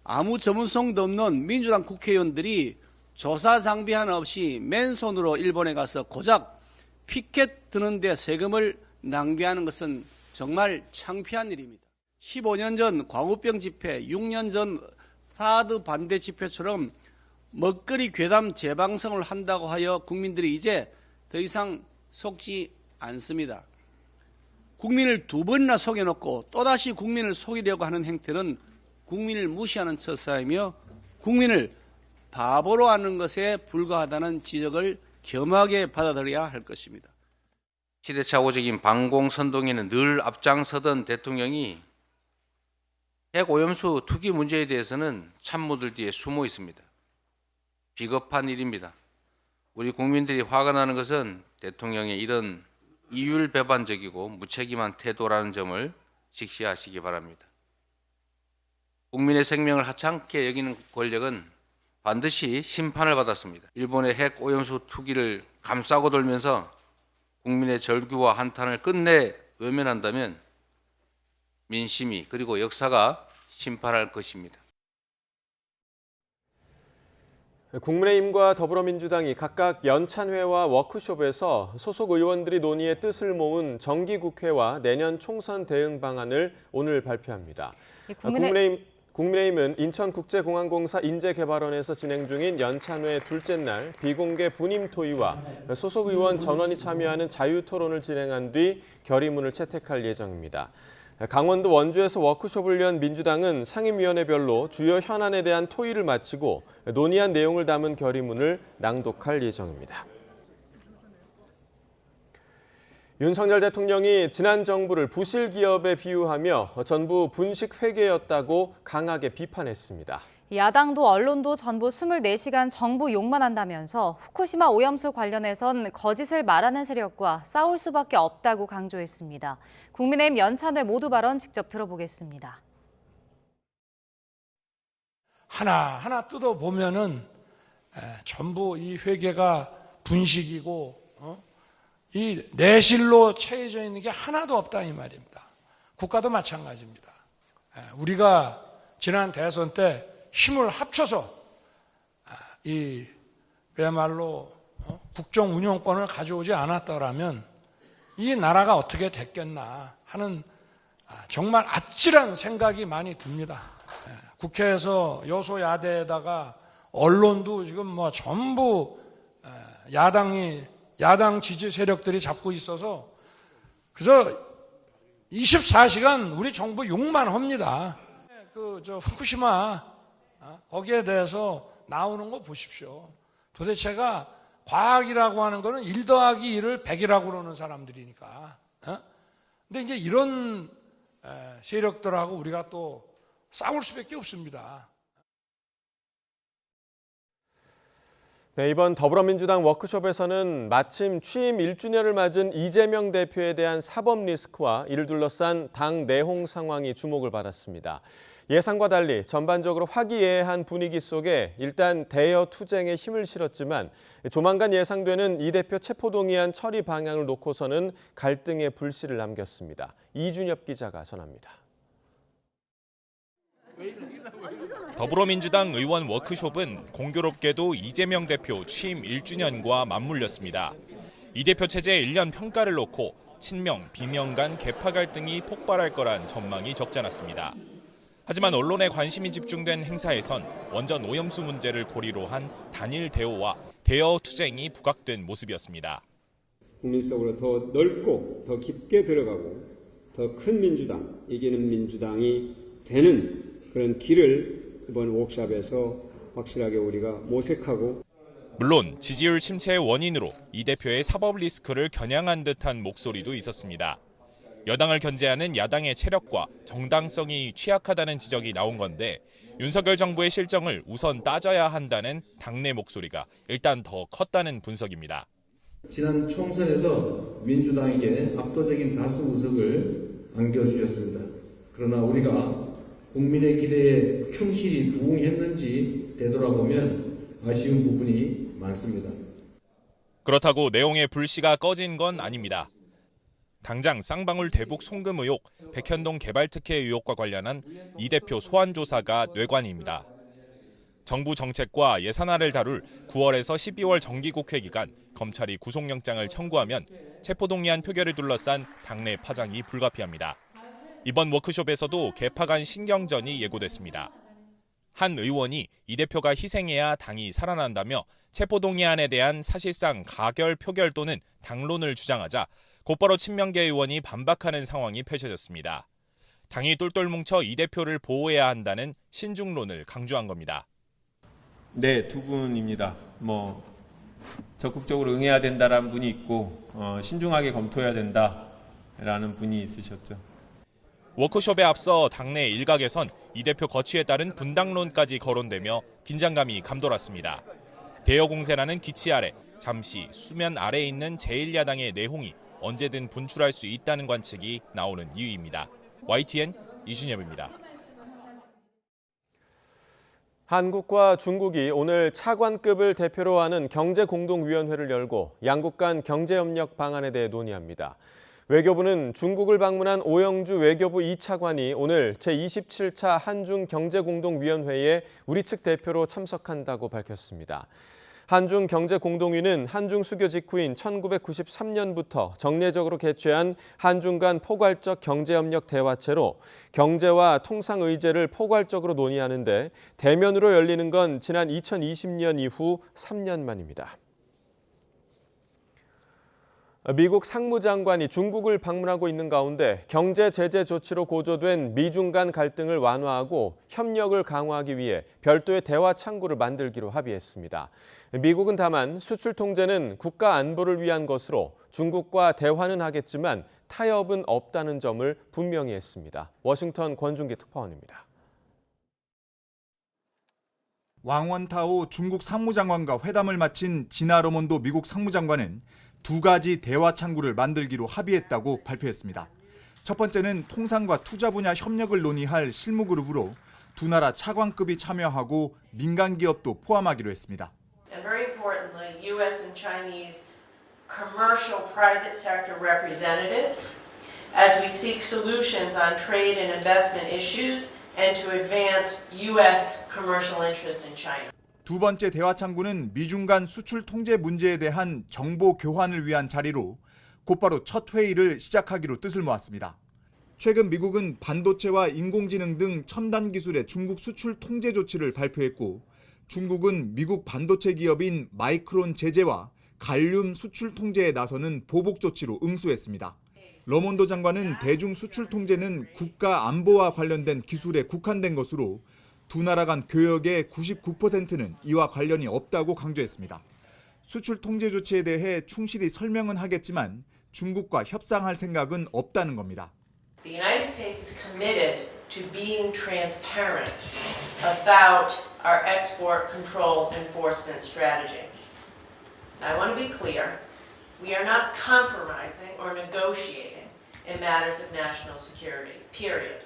아무 전문성도 없는 민주당 국회의원들이 조사 장비 하나 없이 맨손으로 일본에 가서 고작 피켓 드는 데 세금을 낭비하는 것은 정말 창피한 일입니다. 15년 전 광우병 집회, 6년 전 사드 반대 집회처럼 먹거리 괴담 재방송을 한다고 하여 국민들이 이제 더 이상 속지 않습니다. 국민을 두 번이나 속여놓고 또다시 국민을 속이려고 하는 행태는 국민을 무시하는 처사이며 국민을 바보로 하는 것에 불과하다는 지적을 겸하게 받아들여야 할 것입니다. 시대착오적인 방공선동에는 늘 앞장서던 대통령이 핵오염수 투기 문제에 대해서는 참모들 뒤에 숨어 있습니다. 비겁한 일입니다. 우리 국민들이 화가 나는 것은 대통령의 이런 이율배반적이고 무책임한 태도라는 점을 직시하시기 바랍니다. 국민의 생명을 하찮게 여기는 권력은 반드시 심판을 받았습니다. 일본의 핵 오염수 투기를 감싸고 돌면서 국민의 절규와 한탄을 끝내 외면한다면 민심이 그리고 역사가 심판할 것입니다. 국민의힘과 더불어민주당이 각각 연찬회와 워크숍에서 소속 의원들이 논의의 뜻을 모은 정기국회와 내년 총선 대응 방안을 오늘 발표합니다. 국민의힘은 인천국제공항공사 인재개발원에서 진행 중인 연찬회 둘째 날 비공개 분임 토의와 소속 의원 전원이 참여하는 자유토론을 진행한 뒤 결의문을 채택할 예정입니다. 강원도 원주에서 워크숍을 연 민주당은 상임위원회별로 주요 현안에 대한 토의를 마치고 논의한 내용을 담은 결의문을 낭독할 예정입니다. 윤석열 대통령이 지난 정부를 부실 기업에 비유하며 전부 분식 회계였다고 강하게 비판했습니다. 야당도 언론도 전부 24시간 정부 욕만 한다면서 후쿠시마 오염수 관련해선 거짓을 말하는 세력과 싸울 수밖에 없다고 강조했습니다. 국민의힘 연찬회 모두 발언 직접 들어보겠습니다. 하나하나 뜯어보면은 전부 이 회계가 분식이고 이 내실로 채워져 있는 게 하나도 없다 이 말입니다. 국가도 마찬가지입니다. 우리가 지난 대선 때 힘을 합쳐서 이 그야말로 국정 운영권을 가져오지 않았더라면 이 나라가 어떻게 됐겠나 하는 정말 아찔한 생각이 많이 듭니다. 국회에서 여소야대에다가 언론도 지금 뭐 전부 야당 지지 세력들이 잡고 있어서 그래서 24시간 우리 정부 욕만 합니다. 후쿠시마 거기에 대해서 나오는 거 보십시오. 도대체가 과학이라고 하는 거는 1 더하기 1을 100이라고 그러는 사람들이니까. 근데 이제 이런 세력들하고 우리가 또 싸울 수밖에 없습니다. 네, 이번 더불어민주당 워크숍에서는 마침 취임 1주년을 맞은 이재명 대표에 대한 사법 리스크와 이를 둘러싼 당 내홍 상황이 주목을 받았습니다. 예상과 달리 전반적으로 화기애애한 분위기 속에 일단 대여 투쟁에 힘을 실었지만 조만간 예상되는 이 대표 체포동의안 처리 방향을 놓고서는 갈등의 불씨를 남겼습니다. 이준엽 기자가 전합니다. 더불어민주당 의원 워크숍은 공교롭게도 이재명 대표 취임 1주년과 맞물렸습니다. 이 대표 체제 1년 평가를 놓고 친명, 비명 간 계파 갈등이 폭발할 거란 전망이 적잖았습니다. 하지만 언론의 관심이 집중된 행사에선 원전 오염수 문제를 고리로 한 단일 대오와 대여 투쟁이 부각된 모습이었습니다. 국민 속으로 더 넓고 더 깊게 들어가고 더 큰 민주당, 이기는 민주당이 되는 그런 길을 이번 워크숍에서 확실하게 우리가 모색하고, 물론 지지율 침체의 원인으로 이 대표의 사법 리스크를 겨냥한 듯한 목소리도 있었습니다. 여당을 견제하는 야당의 체력과 정당성이 취약하다는 지적이 나온 건데 윤석열 정부의 실정을 우선 따져야 한다는 당내 목소리가 일단 더 컸다는 분석입니다. 지난 총선에서 민주당에게 압도적인 다수 의석을 안겨주셨습니다. 그러나 우리가 국민의 기대에 충실히 부응했는지 되돌아보면 아쉬운 부분이 많습니다. 그렇다고 내용의 불씨가 꺼진 건 아닙니다. 당장 쌍방울 대북 송금 의혹, 백현동 개발특혜 의혹과 관련한 이 대표 소환 조사가 뇌관입니다. 정부 정책과 예산안을 다룰 9월에서 12월 정기국회 기간 검찰이 구속영장을 청구하면 체포동의안 표결을 둘러싼 당내 파장이 불가피합니다. 이번 워크숍에서도 계파 간 신경전이 예고됐습니다. 한 의원이 이 대표가 희생해야 당이 살아난다며 체포동의안에 대한 사실상 가결 표결 또는 당론을 주장하자 곧바로 친명계 의원이 반박하는 상황이 펼쳐졌습니다. 당이 똘똘 뭉쳐 이 대표를 보호해야 한다는 신중론을 강조한 겁니다. 네, 두 분입니다. 적극적으로 응해야 된다라는 분이 있고 신중하게 검토해야 된다라는 분이 있으셨죠. 워크숍에 앞서 당내 일각에선 이 대표 거취에 따른 분당론까지 거론되며 긴장감이 감돌았습니다. 대여 공세라는 기치 아래 잠시 수면 아래에 있는 제1야당의 내홍이 언제든 분출할 수 있다는 관측이 나오는 이유입니다. YTN 이준엽입니다. 한국과 중국이 오늘 차관급을 대표로 하는 경제공동위원회를 열고 양국 간 경제협력 방안에 대해 논의합니다. 외교부는 중국을 방문한 오영주 외교부 2차관이 오늘 제27차 한중 경제공동위원회에 우리 측 대표로 참석한다고 밝혔습니다. 한중 경제공동위는 한중 수교 직후인 1993년부터 정례적으로 개최한 한중 간 포괄적 경제협력 대화체로 경제와 통상의제를 포괄적으로 논의하는데 대면으로 열리는 건 지난 2020년 이후 3년 만입니다. 미국 상무장관이 중국을 방문하고 있는 가운데 경제 제재 조치로 고조된 미중 간 갈등을 완화하고 협력을 강화하기 위해 별도의 대화 창구를 만들기로 합의했습니다. 미국은 다만 수출 통제는 국가 안보를 위한 것으로 중국과 대화는 하겠지만 타협은 없다는 점을 분명히 했습니다. 워싱턴 권준기 특파원입니다. 왕원타오 중국 상무장관과 회담을 마친 지나 러몬도 미국 상무장관은 두 가지 대화 창구를 만들기로 합의했다고 발표했습니다. 첫 번째는 통상과 투자 분야 협력을 논의할 실무그룹으로 두 나라 차관급이 참여하고 민간 기업도 포함하기로 했습니다. And very importantly, U.S. and Chinese commercial private sector representatives as we seek solutions on trade and investment issues and to advance U.S. commercial interests in China. 두 번째 대화 창구는 미중 간 수출 통제 문제에 대한 정보 교환을 위한 자리로 곧바로 첫 회의를 시작하기로 뜻을 모았습니다. 최근 미국은 반도체와 인공지능 등 첨단 기술의 중국 수출 통제 조치를 발표했고 중국은 미국 반도체 기업인 마이크론 제재와 갈륨 수출 통제에 나서는 보복 조치로 응수했습니다. 러몬도 장관은 대중 수출 통제는 국가 안보와 관련된 기술에 국한된 것으로 두 나라 간 교역의 99%는 이와 관련이 없다고 강조했습니다. 수출 통제 조치에 대해 충실히 설명은 하겠지만 중국과 협상할 생각은 없다는 겁니다. The United States is committed to being transparent about our export control enforcement strategy. I want to be clear, we are not compromising or negotiating in matters of national security, period.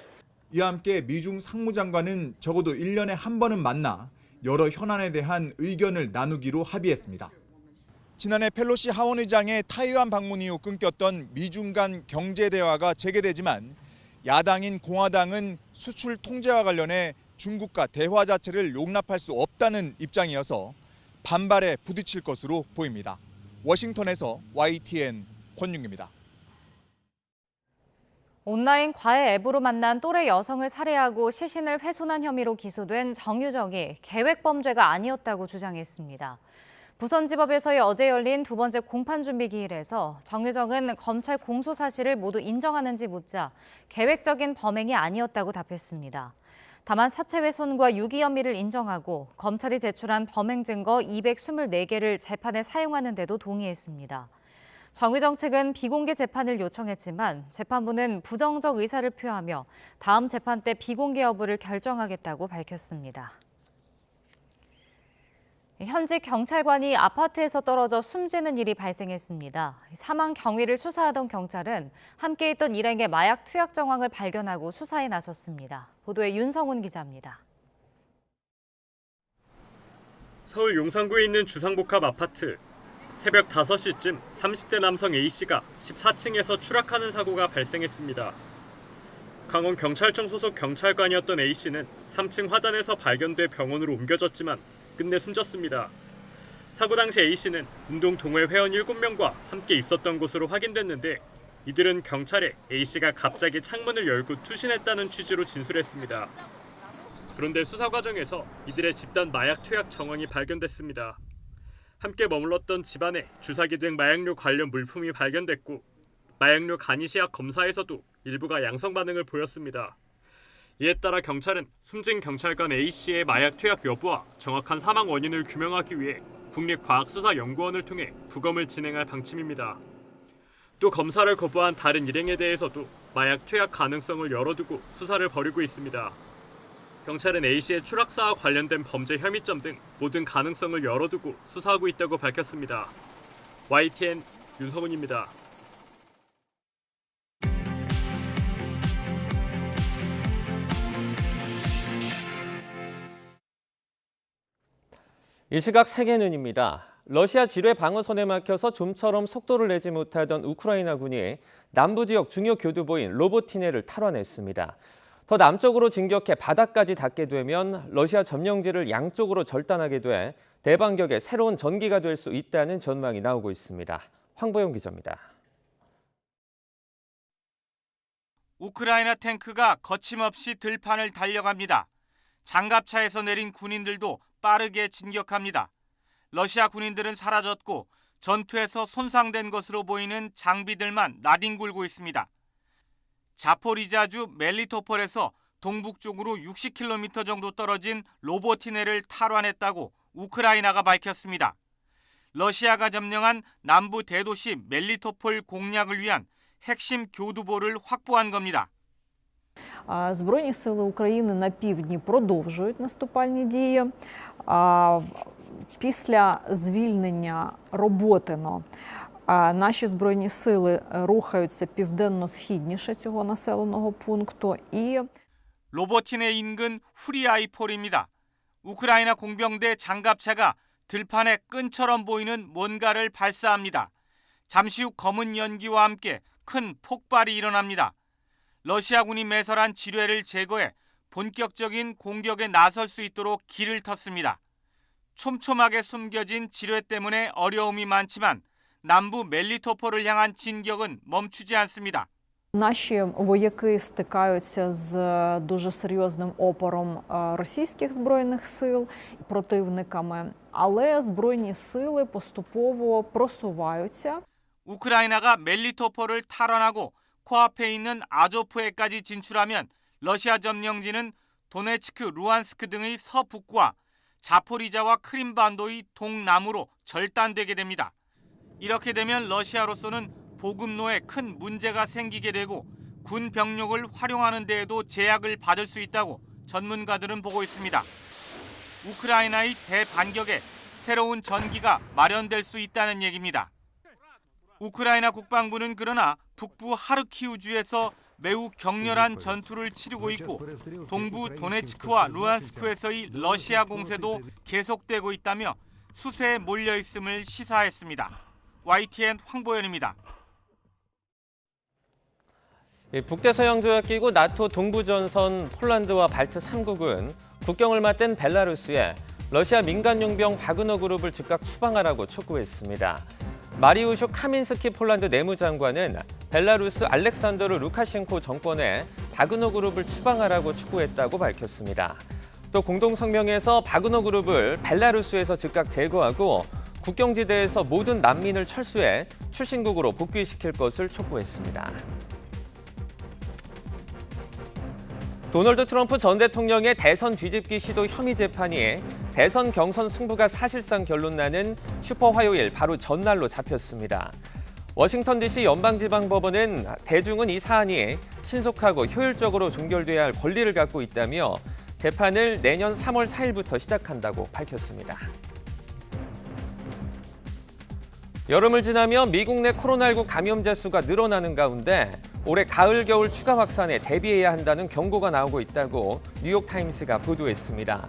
이와 함께 미중 상무장관은 적어도 1년에 한 번은 만나 여러 현안에 대한 의견을 나누기로 합의했습니다. 지난해 펠로시 하원의장의 타이완 방문 이후 끊겼던 미중 간 경제 대화가 재개되지만 야당인 공화당은 수출 통제와 관련해 중국과 대화 자체를 용납할 수 없다는 입장이어서 반발에 부딪힐 것으로 보입니다. 워싱턴에서 YTN 권윤규입니다. 온라인 과외 앱으로 만난 또래 여성을 살해하고 시신을 훼손한 혐의로 기소된 정유정이 계획범죄가 아니었다고 주장했습니다. 부천지법에서의 어제 열린 두 번째 공판준비기일에서 정유정은 검찰 공소 사실을 모두 인정하는지 묻자 계획적인 범행이 아니었다고 답했습니다. 다만 사체 훼손과 유기 혐의를 인정하고 검찰이 제출한 범행 증거 224개를 재판에 사용하는 데도 동의했습니다. 정유정 측은 비공개 재판을 요청했지만 재판부는 부정적 의사를 표하며 다음 재판 때 비공개 여부를 결정하겠다고 밝혔습니다. 현직 경찰관이 아파트에서 떨어져 숨지는 일이 발생했습니다. 사망 경위를 수사하던 경찰은 함께 있던 일행의 마약 투약 정황을 발견하고 수사에 나섰습니다. 보도에 윤성훈 기자입니다. 서울 용산구에 있는 주상복합 아파트. 새벽 5시쯤 30대 남성 A씨가 14층에서 추락하는 사고가 발생했습니다. 강원경찰청 소속 경찰관이었던 A씨는 3층 화단에서 발견돼 병원으로 옮겨졌지만 끝내 숨졌습니다. 사고 당시 A씨는 운동 동호회 회원 7명과 함께 있었던 것으로 확인됐는데 이들은 경찰에 A씨가 갑자기 창문을 열고 투신했다는 취지로 진술했습니다. 그런데 수사 과정에서 이들의 집단 마약 투약 정황이 발견됐습니다. 함께 머물렀던 집안에 주사기 등 마약류 관련 물품이 발견됐고 마약류 간이시약 검사에서도 일부가 양성 반응을 보였습니다. 이에 따라 경찰은 숨진 경찰관 A씨의 마약 투약 여부와 정확한 사망 원인을 규명하기 위해 국립과학수사연구원을 통해 부검을 진행할 방침입니다. 또 검사를 거부한 다른 일행에 대해서도 마약 투약 가능성을 열어두고 수사를 벌이고 있습니다. 경찰은 A씨의 추락사와 관련된 범죄 혐의점 등 모든 가능성을 열어두고 수사하고 있다고 밝혔습니다. YTN 윤성훈입니다. 이 시각 세계는입니다. 러시아 지뢰 방어선에 막혀서 좀처럼 속도를 내지 못하던 우크라이나군이 남부 지역 중요 교두보인 로보티네를 탈환했습니다. 더 남쪽으로 진격해 바다까지 닿게 되면 러시아 점령지를 양쪽으로 절단하게 돼 대반격의 새로운 전기가 될 수 있다는 전망이 나오고 있습니다. 황보영 기자입니다. 우크라이나 탱크가 거침없이 들판을 달려갑니다. 장갑차에서 내린 군인들도 빠르게 진격합니다. 러시아 군인들은 사라졌고 전투에서 손상된 것으로 보이는 장비들만 나뒹굴고 있습니다. 자포리자주 멜리토폴에서 동북쪽으로 60km 정도 떨어진 로보티네를 탈환했다고 우크라이나가 밝혔습니다. 러시아가 점령한 남부 대도시 멜리토폴 공략을 위한 핵심 교두보를 확보한 겁니다. Збройні сили України на півдні продовжують наступальні дії. Після звільнення Роботино наші збройні сили рухаються південно-східніше цього населеного пункту. 로보티네 인근 후리아이폴입니다. 우크라이나 공병대 장갑차가 들판에 끈처럼 보이는 뭔가를 발사합니다. 잠시 후 검은 연기와 함께 큰 폭발이 일어납니다. 러시아군이 매설한 지뢰를 제거해 본격적인 공격에 나설 수 있도록 길을 텄습니다. 촘촘하게 숨겨진 지뢰 때문에 어려움이 많지만 남부 멜리토폴을 향한 진격은 멈추지 않습니다. Наші вояки стикаються з дуже серйозним опором російських збройних сил, противниками, але збройні сили поступово просуваються. 우크라이나가 멜리토폴을 탈환하고 코앞에 있는 아조프해까지 진출하면 러시아 점령지는 도네츠크, 루안스크 등의 서북부와 자포리자와 크림반도의 동남으로 절단되게 됩니다. 이렇게 되면 러시아로서는 보급로에 큰 문제가 생기게 되고 군 병력을 활용하는 데에도 제약을 받을 수 있다고 전문가들은 보고 있습니다. 우크라이나의 대반격에 새로운 전기가 마련될 수 있다는 얘기입니다. 우크라이나 국방부는 그러나 북부 하르키우주에서 매우 격렬한 전투를 치르고 있고 동부 도네츠크와 루안스크에서의 러시아 공세도 계속되고 있다며 수세에 몰려 있음을 시사했습니다. YTN 황보현입니다. 북대서양조약기구 나토 동부전선 폴란드와 발트 3국은 국경을 맞댄 벨라루스에 러시아 민간용병 바그너 그룹을 즉각 추방하라고 촉구했습니다. 마리우슈 카민스키 폴란드 내무장관은 벨라루스 알렉산더르 루카셴코 정권에 바그너 그룹을 추방하라고 촉구했다고 밝혔습니다. 또 공동성명에서 바그너 그룹을 벨라루스에서 즉각 제거하고 국경지대에서 모든 난민을 철수해 출신국으로 복귀시킬 것을 촉구했습니다. 도널드 트럼프 전 대통령의 대선 뒤집기 시도 혐의 재판이 대선 경선 승부가 사실상 결론나는 슈퍼 화요일 바로 전날로 잡혔습니다. 워싱턴 DC 연방지방법원은 대중은 이 사안이 신속하고 효율적으로 종결돼야 할 권리를 갖고 있다며 재판을 내년 3월 4일부터 시작한다고 밝혔습니다. 여름을 지나며 미국 내 코로나19 감염자 수가 늘어나는 가운데 올해 가을, 겨울 추가 확산에 대비해야 한다는 경고가 나오고 있다고 뉴욕타임스가 보도했습니다.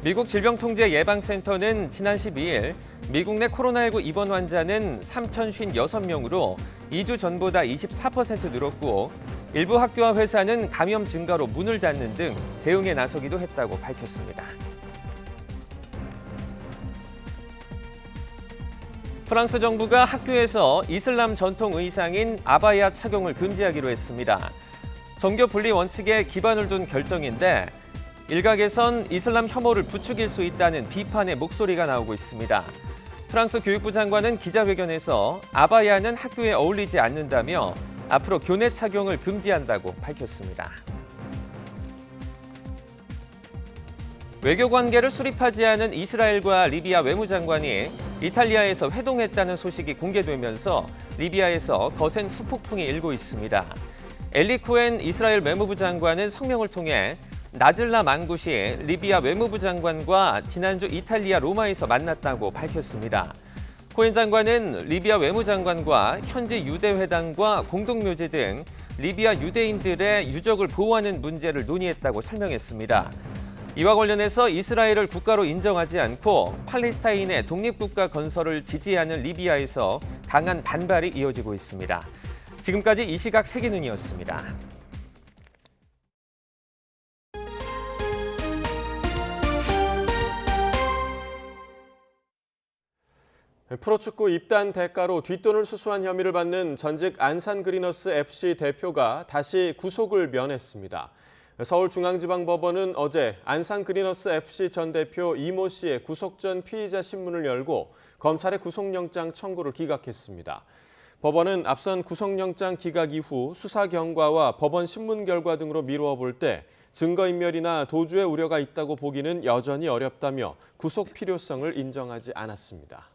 미국 질병통제예방센터는 지난 12일 미국 내 코로나19 입원 환자는 3,056명으로 2주 전보다 24% 늘었고 일부 학교와 회사는 감염 증가로 문을 닫는 등 대응에 나서기도 했다고 밝혔습니다. 프랑스 정부가 학교에서 이슬람 전통 의상인 아바야 착용을 금지하기로 했습니다. 정교 분리 원칙에 기반을 둔 결정인데 일각에선 이슬람 혐오를 부추길 수 있다는 비판의 목소리가 나오고 있습니다. 프랑스 교육부 장관은 기자회견에서 아바야는 학교에 어울리지 않는다며 앞으로 교내 착용을 금지한다고 밝혔습니다. 외교 관계를 수립하지 않은 이스라엘과 리비아 외무장관이 이탈리아에서 회동했다는 소식이 공개되면서 리비아에서 거센 후폭풍이 일고 있습니다. 엘리 코엔 이스라엘 외무부 장관은 성명을 통해 나즐라 만굿이 리비아 외무부 장관과 지난주 이탈리아 로마에서 만났다고 밝혔습니다. 코엔 장관은 리비아 외무장관과 현지 유대회당과 공동묘지 등 리비아 유대인들의 유적을 보호하는 문제를 논의했다고 설명했습니다. 이와 관련해서 이스라엘을 국가로 인정하지 않고 팔레스타인의 독립국가 건설을 지지하는 리비아에서 강한 반발이 이어지고 있습니다. 지금까지 이 시각 세계눈이었습니다. 프로축구 입단 대가로 뒷돈을 수수한 혐의를 받는 전직 안산 그리너스 FC 대표가 다시 구속을 면했습니다. 서울중앙지방법원은 어제 안산 그리너스 FC 전 대표 이모 씨의 구속 전 피의자 신문을 열고 검찰의 구속영장 청구를 기각했습니다. 법원은 앞선 구속영장 기각 이후 수사 경과와 법원 신문 결과 등으로 미루어 볼 때 증거인멸이나 도주의 우려가 있다고 보기는 여전히 어렵다며 구속 필요성을 인정하지 않았습니다.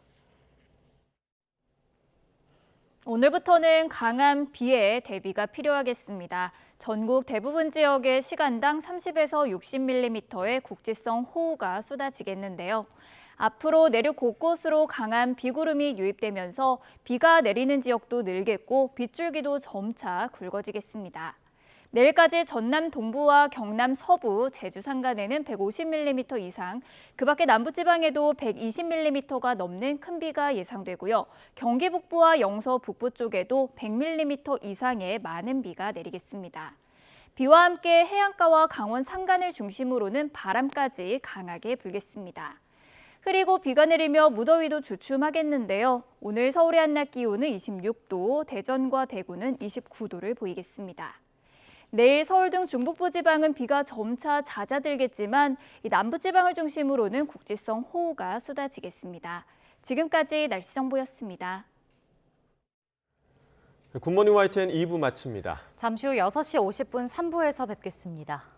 오늘부터는 강한 비에 대비가 필요하겠습니다. 전국 대부분 지역에 시간당 30에서 60mm의 국지성 호우가 쏟아지겠는데요. 앞으로 내륙 곳곳으로 강한 비구름이 유입되면서 비가 내리는 지역도 늘겠고 빗줄기도 점차 굵어지겠습니다. 내일까지 전남 동부와 경남 서부, 제주 산간에는 150mm 이상, 그 밖에 남부지방에도 120mm가 넘는 큰 비가 예상되고요. 경기 북부와 영서 북부 쪽에도 100mm 이상의 많은 비가 내리겠습니다. 비와 함께 해안가와 강원 산간을 중심으로는 바람까지 강하게 불겠습니다. 흐리고 비가 내리며 무더위도 주춤하겠는데요. 오늘 서울의 한낮 기온은 26도, 대전과 대구는 29도를 보이겠습니다. 내일 서울 등 중북부 지방은 비가 점차 잦아들겠지만 남부지방을 중심으로는 국지성 호우가 쏟아지겠습니다. 지금까지 날씨 정보였습니다. 굿모닝 YTN 2부 마칩니다. 잠시 후 6시 50분 3부에서 뵙겠습니다.